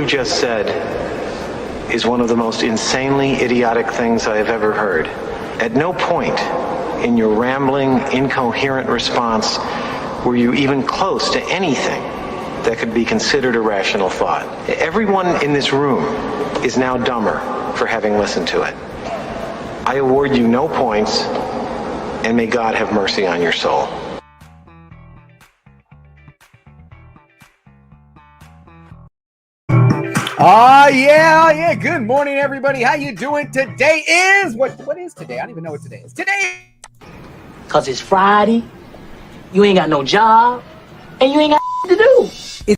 just said is one of the most insanely idiotic things I have ever heard. At no point in your rambling, incoherent response were you even close to anything that could be considered a rational thought. Everyone in this room is now dumber for having listened to it. I award you no points, and may God have mercy on your soul. Yeah. Good morning, everybody. How you doing? Today is what is today? I don't even know what today is. Today, cause it's Friday. You ain't got no job, and you ain't got to do.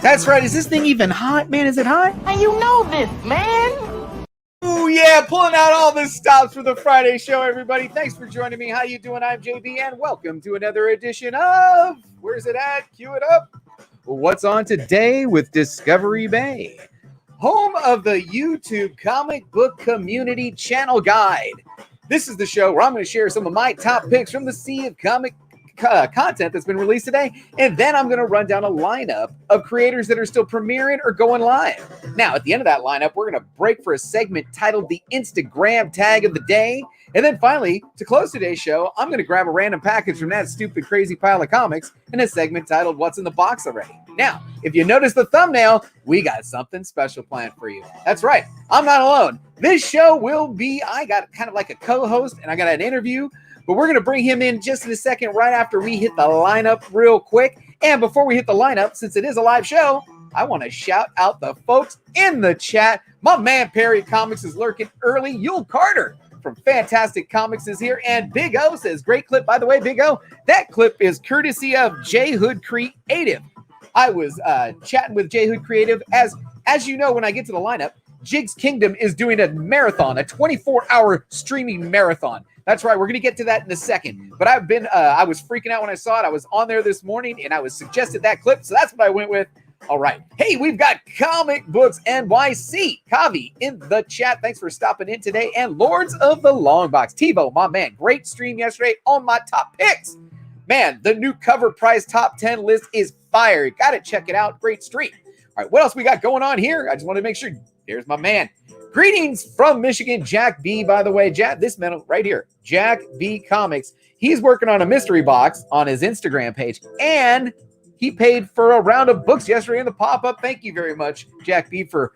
That's right. Is this thing even hot, man? Is it hot? And you know this, man. Oh yeah, pulling out all the stops for the Friday show, everybody. Thanks for joining me. How you doing? I'm JB, and welcome to another edition of Where's It At? Cue it up. What's on today with Discovery Bay, home of the YouTube comic book community channel guide. This is the show where I'm going to share some of my top picks from the sea of comic content that's been released today, and then I'm going to run down a lineup of creators that are still premiering or going live. Now, at the end of that lineup, we're going to break for a segment titled the Instagram Tag of the Day, and then finally, to close today's show, I'm going to grab a random package from that stupid, crazy pile of comics in a segment titled What's in the Box Already. Now, if you notice the thumbnail, we got something special planned for you. That's right, I'm not alone. This show will be, I got kind of like a co-host, and I got an interview, but we're going to bring him in just in a second right after we hit the lineup real quick. And before we hit the lineup, since it is a live show, I want to shout out the folks in the chat. My man Perry Comics is lurking early. Yule Carter from Fantastic Comics is here. And Big O says, great clip. By the way, Big O, that clip is courtesy of J Hood Creative. I was chatting with J Hood Creative. As you know, when I get to the lineup, Jig's Kingdom is doing a marathon, a 24-hour streaming marathon. That's right. We're going to get to that in a second. But I was freaking out when I saw it. I was on there this morning, and I was suggested that clip, so that's what I went with. All right. Hey, we've got Comic Books NYC. Kavi in the chat. Thanks for stopping in today. And Lords of the Long Box. TiVo, my man. Great stream yesterday on my top picks. Man, the new cover prize top 10 list is fire. You got to check it out. Great stream. All right. What else we got going on here? I just want to make sure. There's my man. Greetings from Michigan, Jack B, by the way. This man right here, Jack B Comics. He's working on a mystery box on his Instagram page, and he paid for a round of books yesterday in the pop-up. Thank you very much, Jack B, for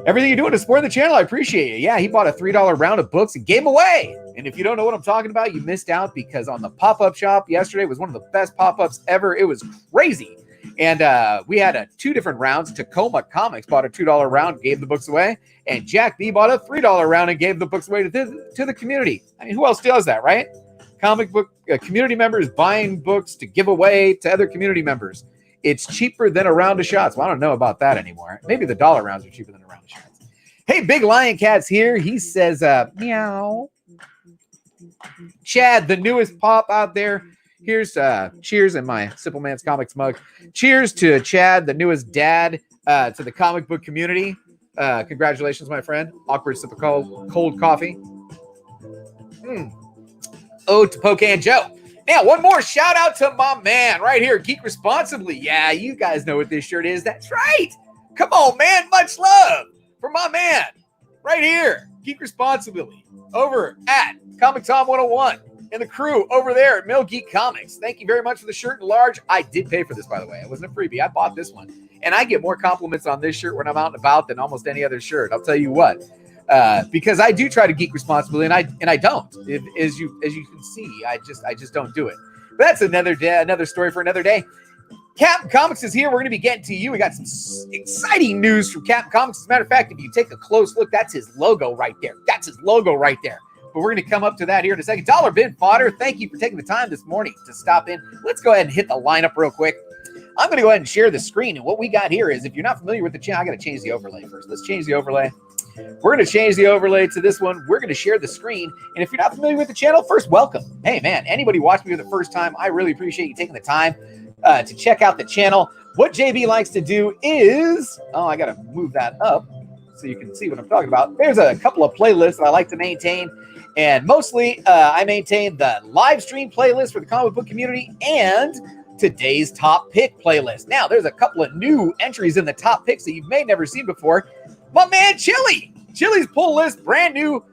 everything you're doing to support the channel. I appreciate it. Yeah, he bought a $3 round of books and gave them away. And if you don't know what I'm talking about, you missed out, because on the pop-up shop yesterday was one of the best pop-ups ever. It was crazy. And we had 2 different rounds. Tacoma Comics bought a $2 round, gave the books away. And Jack B bought a $3 round and gave the books away to the community. I mean, who else does that, right? Comic book community members buying books to give away to other community members. It's cheaper than a round of shots. Well, I don't know about that anymore. Maybe the dollar rounds are cheaper than a round of shots. Hey, Big Lion Cat's here. He says, meow. Chad, the newest pop out there. Here's cheers in my Simpleman's Comics mug. Cheers to Chad, the newest dad to the comic book community. Congratulations, my friend. Awkward sip of cold coffee. Ode to Poke and Joe. Now, one more shout out to my man right here, Geek Responsibly. Yeah, you guys know what this shirt is. That's right. Come on, man. Much love for my man right here, Geek Responsibly, over at Comic Tom 101. And the crew over there at Mill Geek Comics. Thank you very much for the shirt in large. I did pay for this, by the way. It wasn't a freebie. I bought this one. And I get more compliments on this shirt when I'm out and about than almost any other shirt. I'll tell you what. Because I do try to geek responsibly, and I don't. As you can see, I just don't do it. But that's another day, another story for another day. Captain Comics is here. We're going to be getting to you. We got some exciting news from Captain Comics. As a matter of fact, if you take a close look, that's his logo right there. But we're going to come up to that here in a second. Dollar Bin Fodder, thank you for taking the time this morning to stop in. Let's go ahead and hit the lineup real quick. I'm going to go ahead and share the screen. And what we got here is, if you're not familiar with the channel, I got to change the overlay first. Let's change the overlay. We're going to change the overlay to this one. We're going to share the screen. And if you're not familiar with the channel, first, welcome. Hey, man, anybody watching me for the first time, I really appreciate you taking the time to check out the channel. What JB likes to do is, I got to move that up so you can see what I'm talking about. There's a couple of playlists that I like to maintain. And mostly, I maintain the live stream playlist for the comic book community and today's top pick playlist. Now, there's a couple of new entries in the top picks that you may never seen before. My man, Chili. Chili's pull list, brand new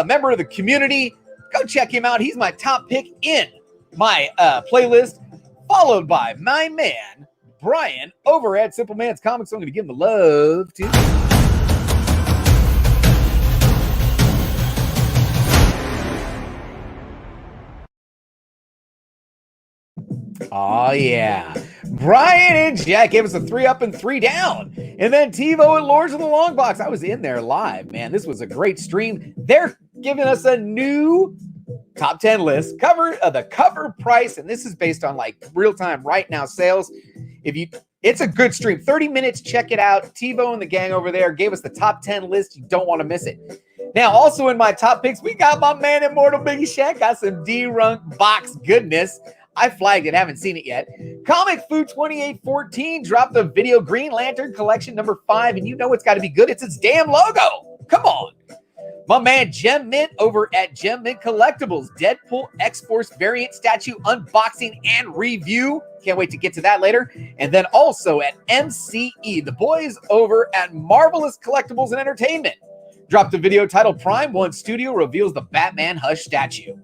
member of the community. Go check him out. He's my top pick in my playlist, followed by my man, Brian, over at Simpleman's Comics. So I'm going to give him the love, too. Oh, yeah. Brian and Jack gave us a 3 up and 3 down. And then TiVo and Lords of the Long Box. I was in there live, man. This was a great stream. They're giving us a new top 10 list, the cover price. And this is based on like real time right now sales. It's a good stream. 30 minutes. Check it out. TiVo and the gang over there gave us the top 10 list. You don't want to miss it. Now, also in my top picks, we got my man Immortal Biggieshaq. Got some D-Runk box goodness. I flagged it, haven't seen it yet. Comic Food 2814 dropped the video Green Lantern collection number 5, and you know it's got to be good. It's its damn logo. Come on. My man Gem Mint over at Gem Mint Collectibles, Deadpool X-Force variant statue unboxing and review. Can't wait to get to that later. And then also at MCE, the boys over at Marvelous Collectibles and Entertainment dropped a video titled Prime One Studio reveals the Batman Hush statue.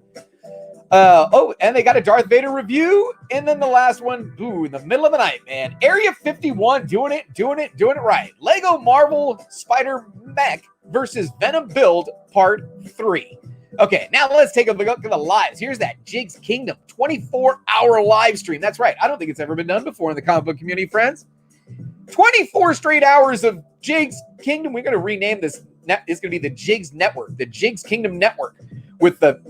And they got a Darth Vader review. And then the last one, in the middle of the night, man. Area 51 doing it right. Lego Marvel Spider Mech versus Venom Build Part 3. Okay, now let's take a look at the lives. Here's that Jigs Kingdom 24-hour live stream. That's right. I don't think it's ever been done before in the comic book community, friends. 24 straight hours of Jigs Kingdom. We're going to rename this. It's going to be the Jigs Network, the Jigs Kingdom Network, with the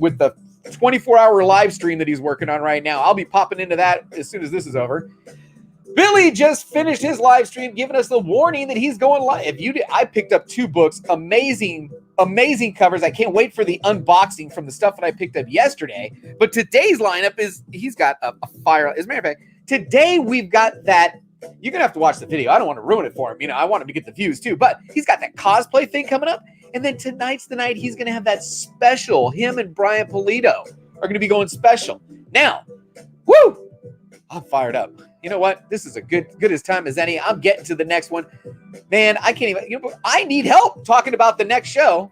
24-hour live stream that he's working on right now. I'll be popping into that as soon as this is over. Billy just finished his live stream, giving us the warning that he's going live. I picked up 2 books, amazing covers. I can't wait for the unboxing from the stuff that I picked up yesterday. But today's lineup he's got a fire. As a matter of fact, today we've got that. You're going to have to watch the video. I don't want to ruin it for him. I want him to get the views too. But he's got that cosplay thing coming up. And then tonight's the night he's going to have that special. Him and Brian Pulido are going to be going special. Now, woo! I'm fired up. You know what? This is a good as time as any. I'm getting to the next one. Man, I can't even. I need help talking about the next show.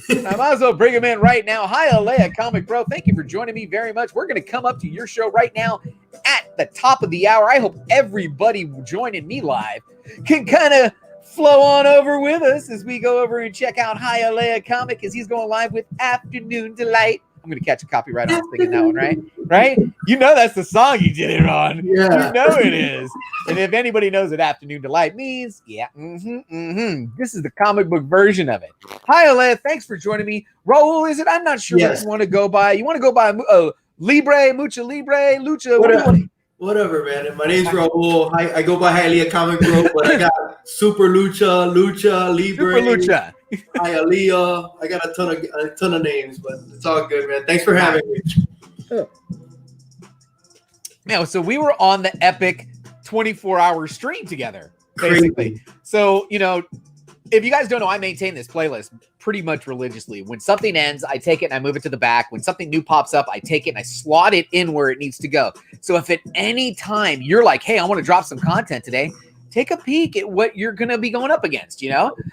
I might as well bring him in right now. Hialeah Comic Bro, thank you for joining me very much. We're going to come up to your show right now at the top of the hour. I hope everybody joining me live can kind of flow on over with us as we go over and check out Hialeah Comic as he's going live with Afternoon Delight. I'm going to catch a copyright on thinking that one, right? Right? You know that's the song you did it on. Yeah. You know it is. And if anybody knows what Afternoon Delight means, yeah, this is the comic book version of it. Hialeah, thanks for joining me. Raul, is it? I'm not sure what you want to go by. You want to go by Libre, Mucha Libre, Lucha? Whatever, man. My name's Raul. I go by Hialeah Comic Bro, but I got Super Lucha, Libre, Super Lucha, Hialeah. I got a ton of names, but it's all good, man. Thanks for having me. Now, so we were on the epic 24-hour stream together, basically. Crazy. So, if you guys don't know, I maintain this playlist pretty much religiously. When something ends, I take it and I move it to the back. When something new pops up, I take it and I slot it in where it needs to go. So if at any time you're like, hey, I want to drop some content today, take a peek at what you're going to be going up against,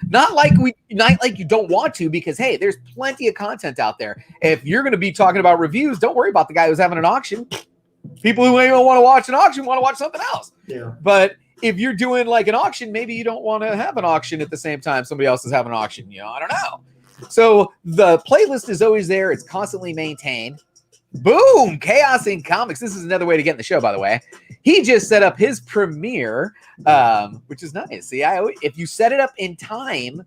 Not like you don't want to, because, hey, there's plenty of content out there. If you're going to be talking about reviews, don't worry about the guy who's having an auction. People who ain't want to watch an auction want to watch something else. Yeah. But if you're doing like an auction, maybe you don't want to have an auction at the same time somebody else is having an auction. I don't know. So the playlist is always there. It's constantly maintained. Boom! Chaos in Comics. This is another way to get in the show, by the way. He just set up his premiere, which is nice. See, if you set it up in time,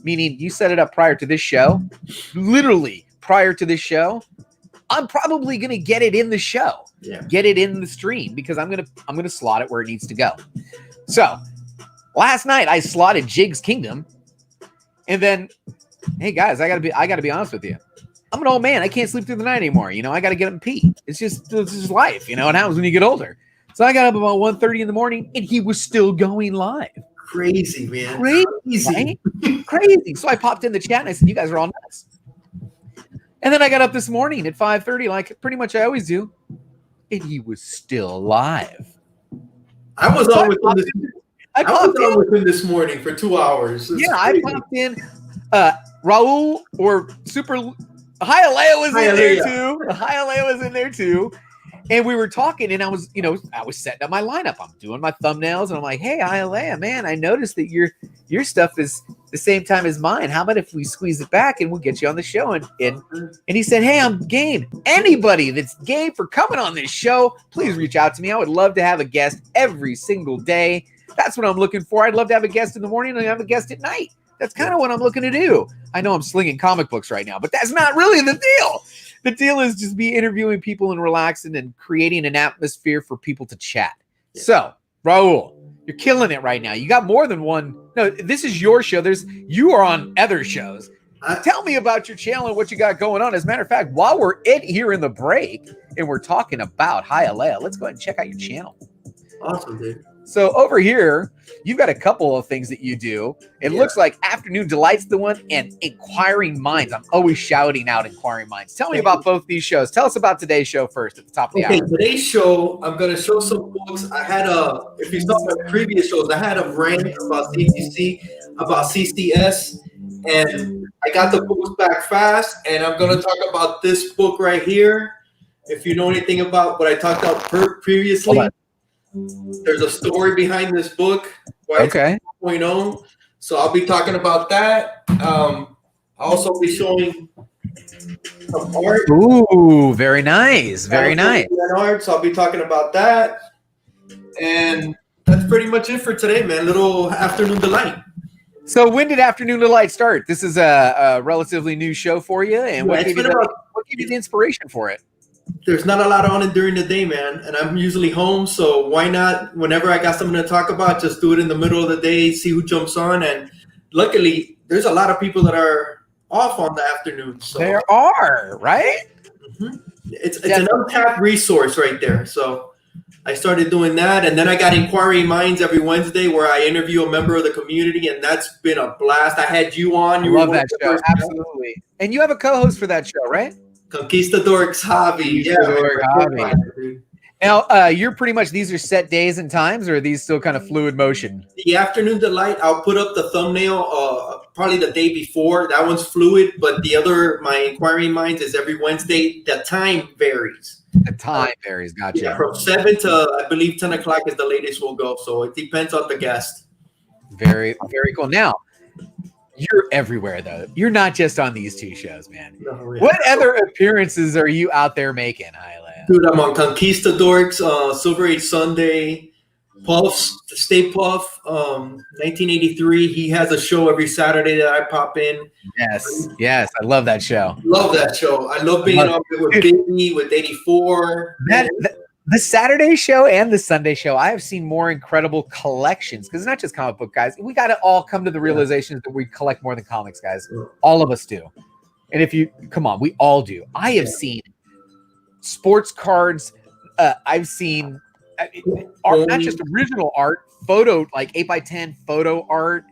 meaning you set it up prior to this show, literally prior to this show, I'm probably going to get it in the show. Yeah. Get it in the stream, because I'm gonna slot it where it needs to go. So last night I slotted Jigs Kingdom, and then, hey guys, I gotta be honest with you. I'm an old man. I can't sleep through the night anymore. I gotta get up and pee. It's just life. It happens when you get older. So I got up about 1:30 in the morning, and he was still going live. Crazy, man. Crazy, right? Crazy. So I popped in the chat and I said, "You guys are all nuts." And then I got up this morning at 5:30, like pretty much I always do. and he was still alive. I was on with him this. I was popped in. on with him this morning for 2 hours. It's I crazy. popped in. Raul or Super Hialeah was in there too. Hialeah was in there too. And we were talking, and I was setting up my lineup. I'm doing my thumbnails, and I'm like, "Hey, Hialeah, man, I noticed that your stuff is the same time as mine. How about if we squeeze it back and we'll get you on the show?" And he said, "Hey, I'm game. Anybody that's game for coming on this show, please reach out to me. I would love to have a guest every single day. That's what I'm looking for. I'd love to have a guest in the morning and have a guest at night. That's kind of what I'm looking to do. I know I'm slinging comic books right now, but that's not really the deal. The deal is just be interviewing people and relaxing and creating an atmosphere for people to chat." Yeah. So, Raul, you're killing it right now. You got more than one. No, this is your show. You are on other shows. Tell me about your channel and what you got going on. As a matter of fact, while we're here in the break and we're talking about Hialeah, let's go ahead and check out your channel. Awesome, dude. So over here, you've got a couple of things that you do. It looks like Afternoon Delight's the one, and Inquiring Minds. I'm always shouting out Inquiring Minds. Tell me about both these shows. Tell us about today's show first at the top of the hour. Today's show, I'm going to show some books. I had if you saw my previous shows, I had a rant about CCC, about CCS, and I got the books back fast, and I'm going to talk about this book right here. If you know anything about what I talked about previously. There's a story behind this book. Okay. 2.0. So I'll be talking about that. I'll also be showing some art. Ooh, very nice. Very nice. Art, so I'll be talking about that. And that's pretty much it for today, man. Little Afternoon Delight. So when did Afternoon Delight start? This is a relatively new show for you. And what gave you the inspiration for it? There's not a lot on it during the day, man, and I'm usually home, so why not, whenever I got something to talk about, just do it in the middle of the day, see who jumps on, and luckily, there's a lot of people that are off on the afternoon. So there are, right? Mm-hmm. It's an untapped resource right there, so I started doing that, and then I got Inquiring Minds every Wednesday where I interview a member of the community, and that's been a blast. I had you on. You love that show, absolutely. And you have a co-host for that show, right? Conquistador's Hobby. Hobby. Now, you're pretty much, these are set days and times, or are these still kind of fluid motion? The Afternoon Delight, I'll put up the thumbnail probably the day before. That one's fluid, but my Inquiring Minds is every Wednesday. The time varies. The time varies, gotcha. Yeah, from 7 to, I believe, 10 o'clock is the latest we'll go, so it depends on the guest. Very, very cool. Now, you're everywhere, though. You're not just on these two shows, man. No, yeah. What other appearances are you out there making, Hialeah? Dude, I'm on Conquistador's, Silver Age Sunday, Puff's, Stay Puff, 1983. He has a show every Saturday that I pop in. Yes, I love that show. Love that show. I love being on with Biggie, with 84. The Saturday show and the Sunday show, I have seen more incredible collections, because it's not just comic book guys. We got to all come to the realization that we collect more than comics, guys. All of us do. And if you, come on, we all do. I have seen sports cards. I've seen art, not just original art, photo, like 8x10 photo art.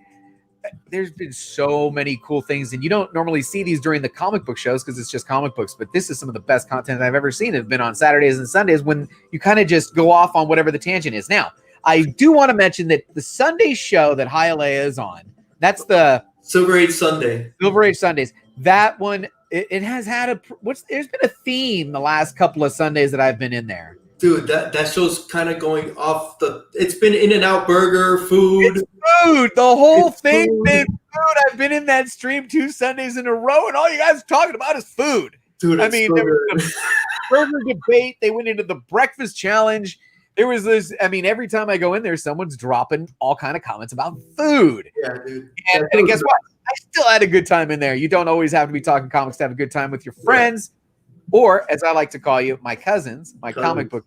There's been so many cool things, and you don't normally see these during the comic book shows because it's just comic books, but this is some of the best content I've ever seen. It's been on Saturdays and Sundays when you kind of just go off on whatever the tangent is. Now, I do want to mention that the Sunday show that Hialeah is on, that's the Silver Age Sunday. Silver Age Sundays. That one, it has had there's been a theme the last couple of Sundays that I've been in there. Dude, that show's kind of going off it's been In-N-Out Burger, food. It's food. The whole thing been food. I've been in that stream 2 Sundays in a row, and all you guys are talking about is food. Dude, I mean, there was a burger debate. They went into the breakfast challenge. There was this, I mean, every time I go in there, someone's dropping all kind of comments about food. Yeah, dude. And guess what? I still had a good time in there. You don't always have to be talking comics to have a good time with your friends. Yeah. Or, as I like to call you, my cousins, my comic book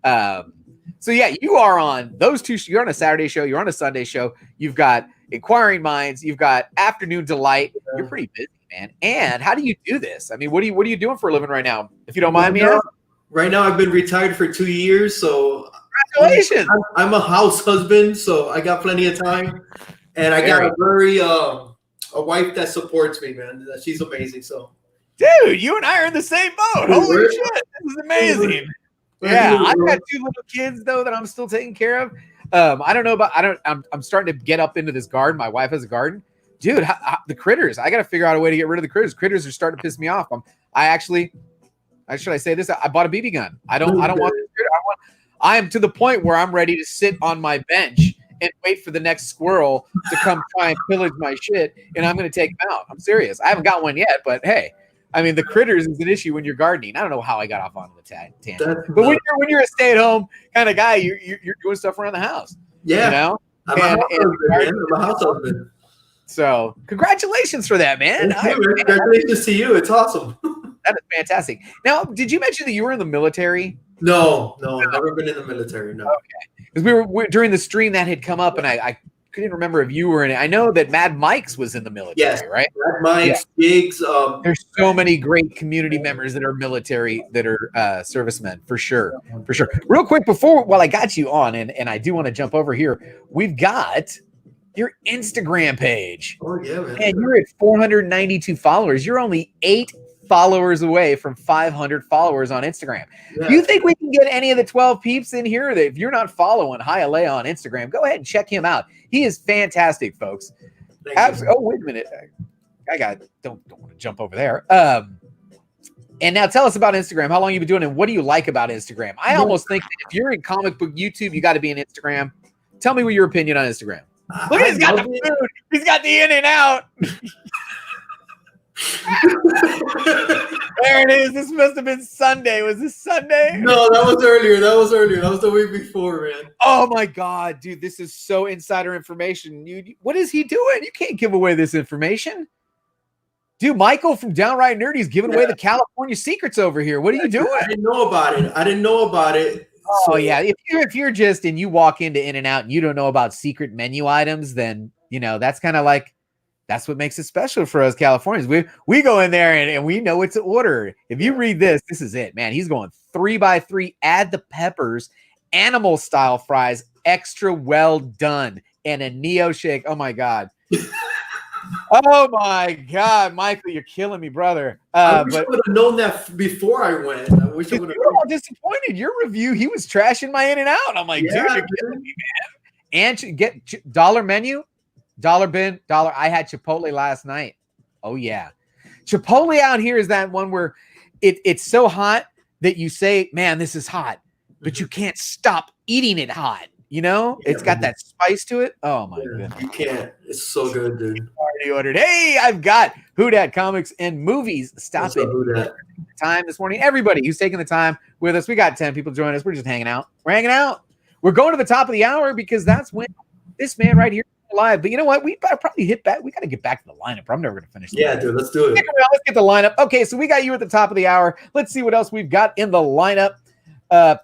cousins. So, yeah, you are on those two. You're on a Saturday show. You're on a Sunday show. You've got Inquiring Minds. You've got Afternoon Delight. You're pretty busy, man. And how do you do this? I mean, what are you doing for a living right now, if you don't mind me asking? Right now, I've been retired for 2 years. So, congratulations. I'm a house husband, so I got plenty of time. And I got a wife that supports me, man. She's amazing, so. Dude, you and I are in the same boat. Holy shit. This is amazing. Yeah, I've got 2 little kids though that I'm still taking care of. I don't know about. I'm starting to get up into this garden. My wife has a garden, dude. The critters. I got to figure out a way to get rid of the critters. Critters are starting to piss me off. Should I say this? I bought a BB gun. I don't want. I am to the point where I'm ready to sit on my bench and wait for the next squirrel to come try and pillage my shit, and I'm going to take them out. I'm serious. I haven't got one yet, but hey, I mean, the critters is an issue when you're gardening. I don't know how I got off on the tangent, but when you're a stay-at-home kind of guy, you're doing stuff around the house. Yeah, you know. I'm a house husband. So congratulations for that, man. Congratulations to you. It's awesome. That is fantastic. Now, did you mention that you were in the military? No, never been in the military. No. Okay, because we were during the stream that had come up, and I couldn't remember if you were in it. I know that Mad Mike's was in the military, yes, right? Mad Mike's, Gigs. There's so many great community members that are military, that are servicemen, for sure. Real quick, while I got you on, and I do want to jump over here, we've got your Instagram page. Oh yeah, man. And you're at 492 followers. You're only 8 followers away from 500 followers on Instagram. Yeah. Do you think we can get any of the 12 peeps in here that if you're not following Hialeah on Instagram, go ahead and check him out. He is fantastic, folks. Oh, wait a minute. I don't want to jump over there. And now tell us about Instagram. How long you been doing it, and what do you like about Instagram? I almost think that if you're in comic book YouTube, you got to be in Instagram. Tell me what your opinion on Instagram. Look at, he's got the food. He's got the in and out. There it is. This must have been Sunday. Was this Sunday? No, that was earlier. That was the week before, man. Oh my God, dude, this is so insider information. What is he doing? You can't give away this information. Dude, Michael from Downright Nerdy's giving away the California secrets over here. What are you doing? I didn't know about it. Oh yeah, if you're just and you walk into In-N-Out and you don't know about secret menu items, then that's kind of like, that's what makes it special for us Californians. We go in there and we know what to order. If you read this is it, man. He's going 3x3. Add the peppers, animal style fries, extra well done, and a Neo shake. Oh my God. Oh my God, Michael, you're killing me, brother. I wish I would have known that before I went. I wish I would have. You're all disappointed. Your review, he was trashing my In-N-Out. I'm like, dude, you're killing me, man. And get dollar menu, dollar bin, dollar. I had Chipotle last night. Oh yeah, Chipotle out here is that one where it's so hot that you say, man, this is hot, but you can't stop eating it hot. It's got that spice to it. Oh my goodness. You can't. It's so good, dude. Already ordered. Hey, I've got Who Dat Comics and Movies. Stop it. Time this morning. Everybody who's taking the time with us. We got 10 people joining us. We're just hanging out. We're hanging out. We're going to the top of the hour because that's when this man right here is live. But you know what? We better probably hit back. We got to get back to the lineup. I'm never going to finish. Yeah, dude. Let's do it. Let's get the lineup. Okay, so we got you at the top of the hour. Let's see what else we've got in the lineup.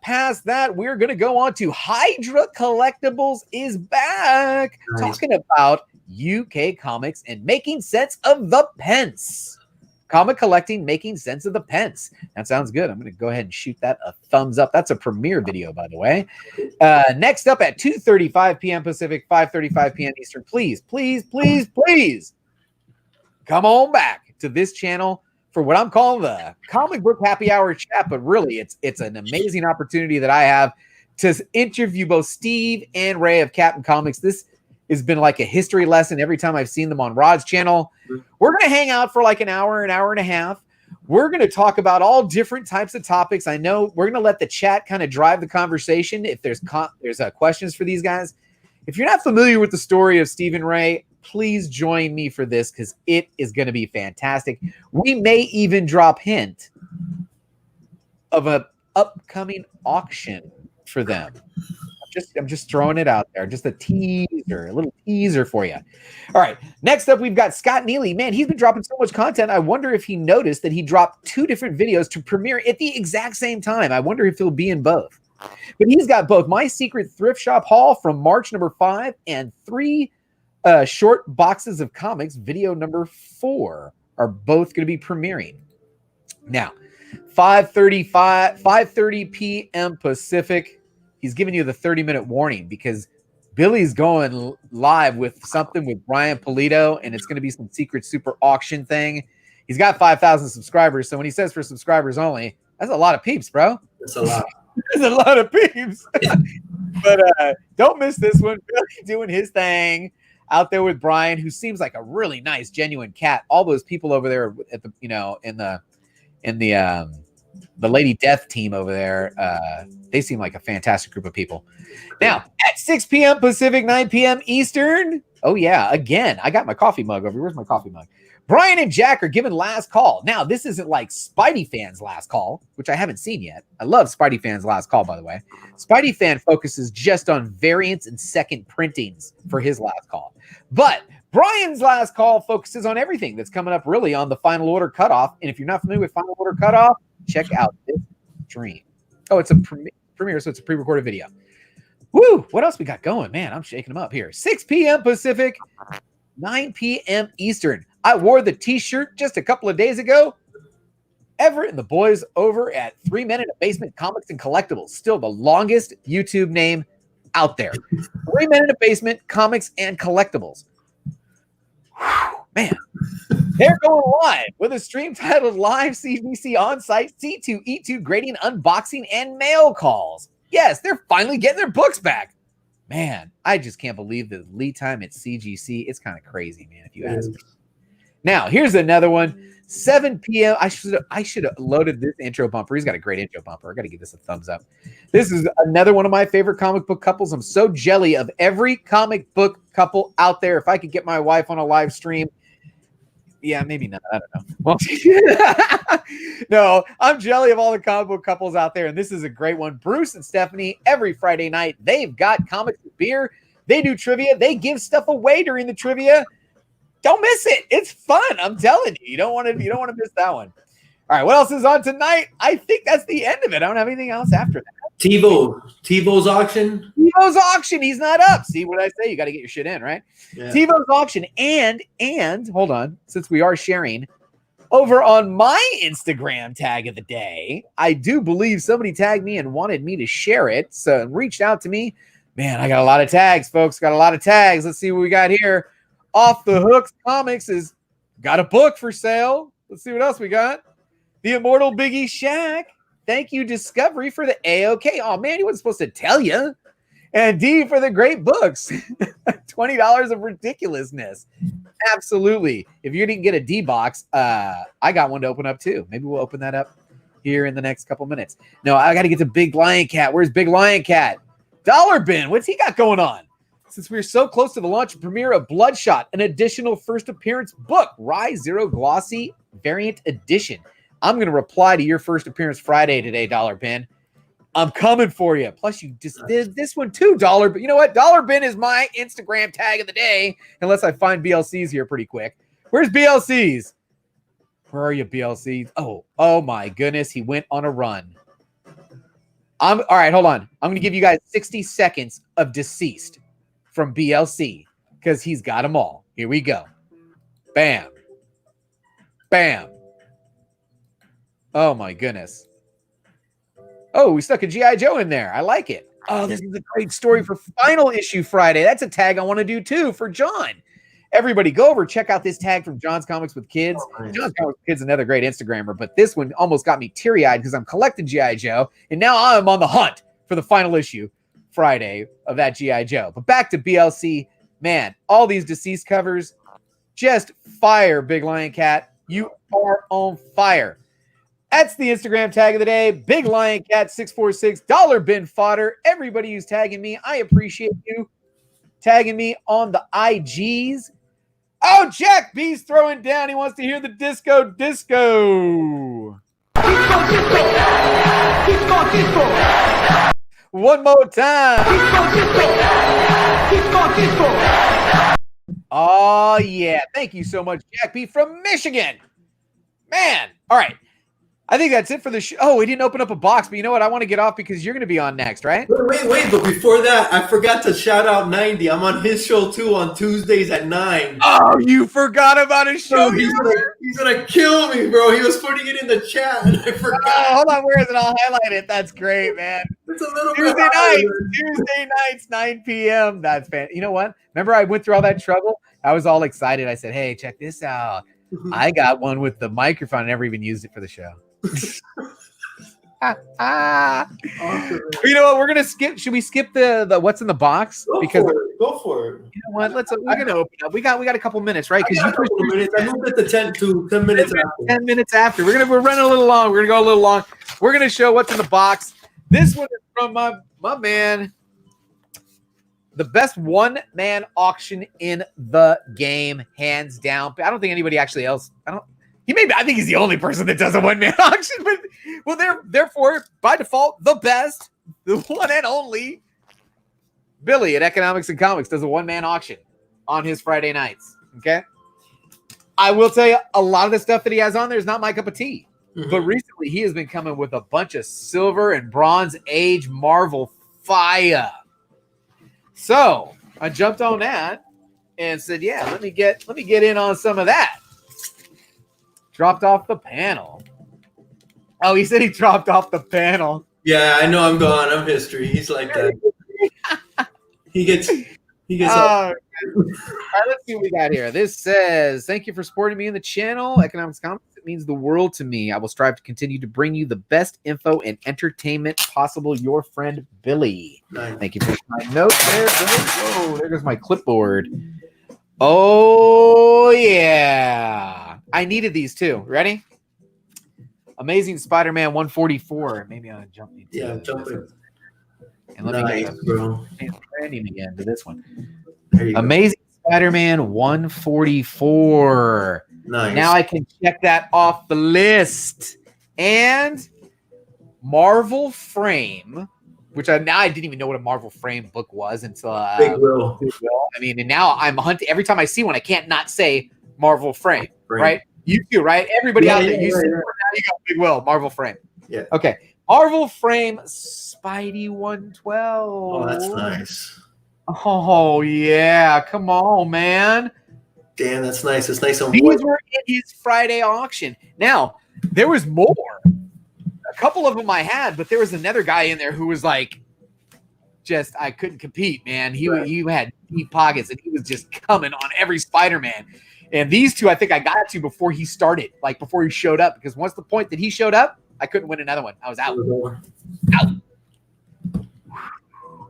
Past that, we're going to go on to Hydra Collectibles is back, talking about UK comics and making sense of the pence. Comic collecting, making sense of the pence. That sounds good. I'm going to go ahead and shoot that a thumbs up. That's a premiere video, by the way. Next up at 2:35 p.m. Pacific, 5:35 p.m. Eastern. Please come on back to this channel for what I'm calling the comic book happy hour chat, but really it's an amazing opportunity that I have to interview both Steve and Ray of Captain Comics. This has been like a history lesson every time I've seen them on Rod's channel. We're going to hang out for like an hour and a half. We're going to talk about all different types of topics. I know we're going to let the chat kind of drive the conversation. If there's questions for these guys, if you're not familiar with the story of Steve and Ray, please join me for this because it is going to be fantastic. We may even drop hint of an upcoming auction for them. I'm just throwing it out there. Just a little teaser for you. All right. Next up, we've got Scott Neely. Man, he's been dropping so much content. I wonder if he noticed that he dropped 2 different videos to premiere at the exact same time. I wonder if he'll be in both. But he's got both My Secret Thrift Shop Haul from March number 5 and 3 short boxes of comics, video number 4, are both going to be premiering. Now, 5:30 p.m. Pacific. He's giving you the 30-minute warning because Billy's going live with something with Brian Pulido, and it's going to be some secret super auction thing. He's got 5,000 subscribers, so when he says for subscribers only, that's a lot of peeps, bro. That's a lot. There's a lot of peeps. But don't miss this one. Billy doing his thing out there with Brian, who seems like a really nice, genuine cat. All those people over there at the, in the Lady Death team over there, they seem like a fantastic group of people. Now, at 6 p.m. Pacific, 9 p.m. Eastern. Oh, yeah. Again, I got my coffee mug over here. Where's my coffee mug? Brian and Jack are given last call. Now, this isn't like Spidey Fan's last call, which I haven't seen yet. I love Spidey Fan's last call, by the way. Spidey Fan focuses just on variants and second printings for his last call. But Brian's last call focuses on everything that's coming up really on the final order cutoff. And if you're not familiar with final order cutoff, check out this stream. Oh, it's a premiere, so it's a pre-recorded video. Woo! What else we got going? Man, I'm shaking them up here. 6 p.m. Pacific, 9 p.m. Eastern. I wore the t-shirt just a couple of days ago. Everett and the boys over at 3 Men in a Basement Comics and Collectibles. Still the longest YouTube name out there. 3 Men in a Basement Comics and Collectibles. Whew, man. They're going live with a stream titled Live CGC On-Site C2E2 Grading, Unboxing, and Mail Calls. Yes, they're finally getting their books back. Man, I just can't believe the lead time at CGC. It's kind of crazy, man, if you ask me. Now, here's another one. 7 p.m. I should have loaded this intro bumper. He's got a great intro bumper. I got to give this a thumbs up. This is another one of my favorite comic book couples. I'm so jelly of every comic book couple out there. If I could get my wife on a live stream, yeah, maybe not. I don't know. Well, no, I'm jelly of all the comic book couples out there, and this is a great one. Bruce and Stephanie, every Friday night, they've got comics and beer. They do trivia. They give stuff away during the trivia. Don't miss it. It's fun. I'm telling you. You don't want to miss that one. All right, what else is on tonight? I think that's the end of it. I don't have anything else after that. TiVo's auction. TiVo's auction. He's not up. See what I say? You got to get your shit in, right? Yeah. TiVo's auction. And hold on, since we are sharing over on my Instagram tag of the day, I do believe somebody tagged me and wanted me to share it. So reached out to me. Man, I got a lot of tags, folks. Got a lot of tags. Let's see what we got here. Off the Hooks Comics has got a book for sale. Let's see what else we got. The Immortal Biggieshaq. Thank you, Discovery, for the AOK. Oh, man, he wasn't supposed to tell you. And D for the great books. $20 of ridiculousness. Absolutely. If you didn't get a D box, I got one to open up too. Maybe we'll open that up here in the next couple minutes. No, I got to get to Big Lion Cat. Where's Big Lion Cat? Dollar Bin. What's he got going on? Since we're so close to the launch and premiere of Bloodshot, an additional first appearance book, Rise Zero Glossy Variant Edition. I'm going to reply to your first appearance Friday today, Dollar Bin. I'm coming for you. Plus, you just did this one too, Dollar Bin. You know what? Dollar Bin is my Instagram tag of the day, unless I find BLCs here pretty quick. Where's BLCs? Where are you, BLCs? Oh my goodness. He went on a run. All right, hold on. I'm going to give you guys 60 seconds of deceased from BLC because he's got them all. Here we go. Bam. Bam. Oh my goodness. Oh, we stuck a G.I. Joe in there. I like it. Oh, this is a great story for Final Issue Friday. That's a tag I want to do too for John. Everybody go over, check out this tag from John's Comics with Kids. John's Comics with Kids is another great Instagrammer, but this one almost got me teary-eyed because I'm collecting G.I. Joe, and now I'm on the hunt for the Final Issue Friday of that G.I. Joe. But back to BLC, man, all these deceased covers, just fire, Big Lion Cat. You are on fire. That's the Instagram tag of the day. Big Lion Cat 646, Dollar Bin Fodder. Everybody who's tagging me, I appreciate you tagging me on the IGs. Oh, Jack B's throwing down. He wants to hear the disco. Disco, disco. One more time. Oh, yeah. Thank you so much, Jack B from Michigan. Man. All right. I think that's it for the show. Oh, we didn't open up a box, but you know what? I want to get off because you're going to be on next, right? Wait. But before that, I forgot to shout out 90. I'm on his show, too, on Tuesdays at 9. Oh, you forgot about his show. Bro, he's gonna kill me, bro. He was putting it in the chat, and I forgot. Oh, hold on. Where is it? I'll highlight it. That's great, man. It's a little Tuesday nights, 9 p.m. That's fantastic. You know what? Remember I went through all that trouble? I was all excited. I said, hey, check this out. I got one with the microphone. I never even used it for the show. You know what? We're gonna skip. Should we skip the what's in the box? Go for it. You know what? We're gonna open up. We got a couple minutes, right? Because you pushed minutes. I moved it to 10 minutes after. 10 minutes after. We're running a little long. We're gonna go a little long. We're gonna show what's in the box. This one is from my man. The best one-man auction in the game, hands down. I don't think anybody actually else. I think he's the only person that does a one-man auction. But therefore, by default, the best, the one and only Billy at Economics and Comics does a one-man auction on his Friday nights. Okay, I will tell you, a lot of the stuff that he has on there is not my cup of tea. Mm-hmm. But recently, he has been coming with a bunch of Silver and Bronze Age Marvel fire. So I jumped on that and said, "Yeah, let me get in on some of that." Dropped off the panel. Oh, he said he dropped off the panel. Yeah, I know. I'm gone. I'm history. He's like that. He gets. All right, let's see what we got here. This says, "Thank you for supporting me in the channel. Economics Comics. It means the world to me. I will strive to continue to bring you the best info and entertainment possible. Your friend, Billy." Nice. Thank you for my note there. Whoa, there goes my clipboard. Oh, yeah. I needed these too. Ready? Amazing Spider-Man 144. Maybe I'll jump into jump in. And let me get bro. branding again to this one. There you Amazing Spider-Man 144. Nice. Now I can check that off the list. And Marvel Frame, which I didn't even know what a Marvel Frame book was until Big Will. I mean, and now I'm hunting. Every time I see one, I can't not say Marvel Frame, right? You do, right? Everybody out there, you see one, now you got Big Will, Marvel Frame. Yeah. Okay. Marvel Frame Spidey 112. Oh, that's nice. Oh, yeah. Come on, man. Damn, that's nice. It's nice on These were in his Friday auction. Now, there was more. A couple of them I had, but there was another guy in there who was like, I couldn't compete, man. He had deep pockets, and he was just coming on every Spider-Man. And these two, I think I got to before he started, like before he showed up, because once the point that he showed up, I couldn't win another one. I was out.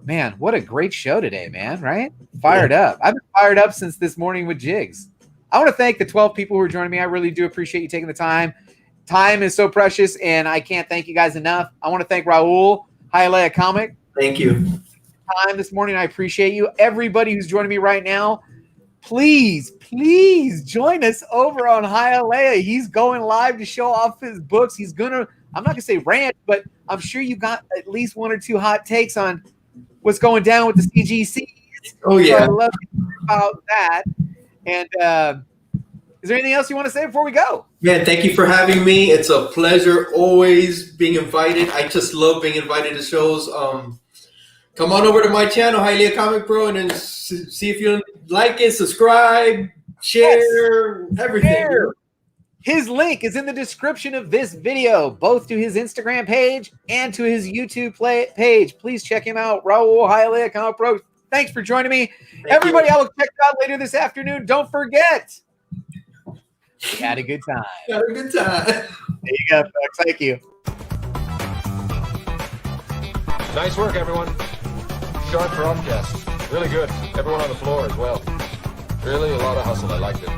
Man, what a great show today, man, right? Fired up. I've been fired up since this morning with Jigs. I want to thank the 12 people who are joining me. I really do appreciate you taking the time. Time is so precious, and I can't thank you guys enough. I want to thank Raul, Hialeah Comic. Thank you. Time this morning. I appreciate you. Everybody who's joining me right now, please join us over on Hialeah. He's going live to show off his books. He's going to, I'm not going to say rant, but I'm sure you got at least one or two hot takes on what's going down with the CGCs. Oh, yeah. So I love to hear about that. And is there anything else you want to say before we go? Man, thank you for having me. It's a pleasure always being invited. I just love being invited to shows. Come on over to my channel, Hialeah Comic Pro, and then see if you like it, subscribe, share, everything. Share. His link is in the description of this video, both to his Instagram page and to his YouTube page. Please check him out, Raul, Hialeah Comic Pro. Thanks for joining me. Everybody, I will check out later this afternoon. Don't forget, we had a good time. Had a good time. There you go, folks. Thank you. Nice work, everyone. Sharp broadcast. Really good. Everyone on the floor as well. Really a lot of hustle. I liked it.